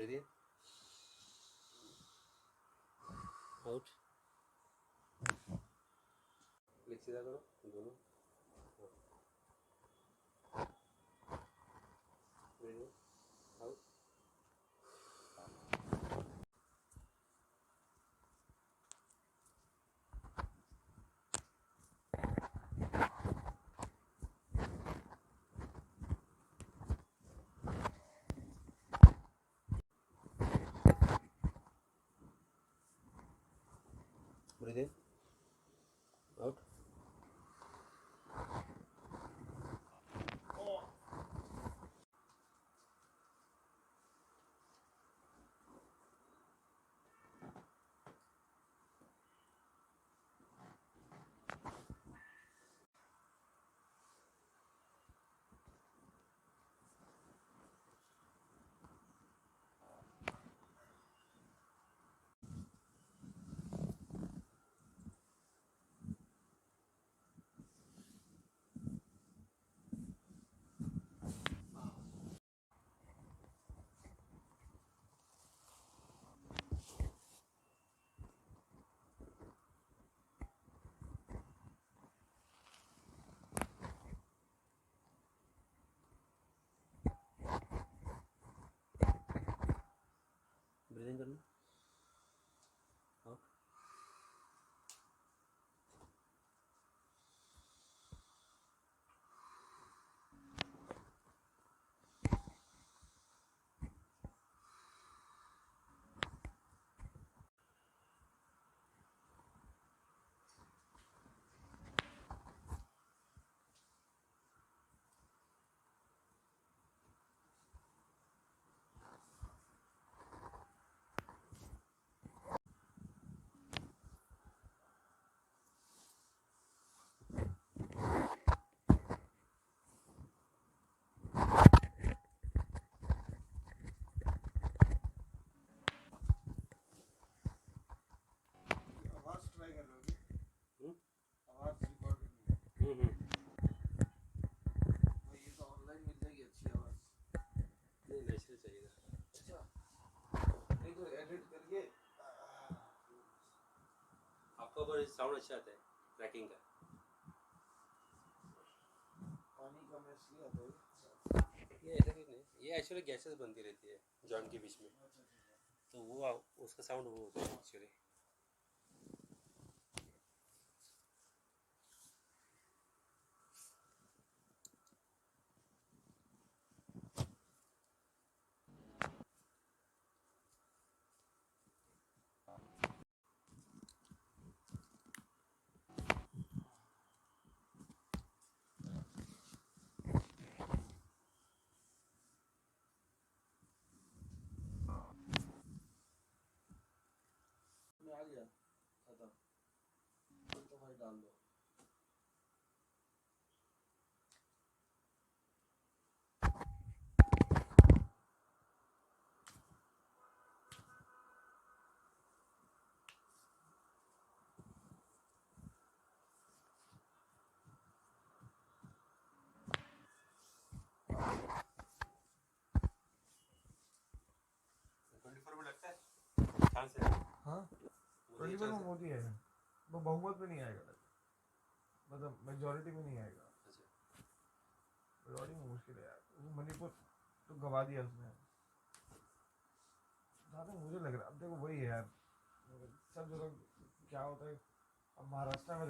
Breathe in, out. Leg सीधा करो दोनों. Breathe in, out. Breathe in, out. Breathe in करना, out. आवाज ट्राई कर रहे हो? हम्म आवाज रिकॉर्ड करनी है। ये तो ऑनलाइन मिल जाएगी अच्छी आवाज। नहीं नेचुरल चाहिए था. अच्छा, नहीं तो एडिट करके आपका ऊपर साउंड अच्छा आता है ट्रैकिंग का. पानी का मैं इसलिए आता है। ये ऐसा कुछ नहीं, ये एक्चुअली गैसेस बनती रहती है जॉइंट के बीच में, तो वो उसका साउंड वो होता है एक्चुअली. मैं आ गया, खत्म। तो भाई डाल दो। चांस है. हाँ, 24 में मोदी है, वो बहुमत में नहीं आएगा, मतलब मेजॉरिटी में नहीं आएगा। अच्छा. मेजॉरिटी में मुश्किल है यार, वो मणिपुर तो गवा दिया उसने। जहाँ तक मुझे लग रहा है, अब देखो वही है यार, सब जगह क्या होता है। अब महाराष्ट्र में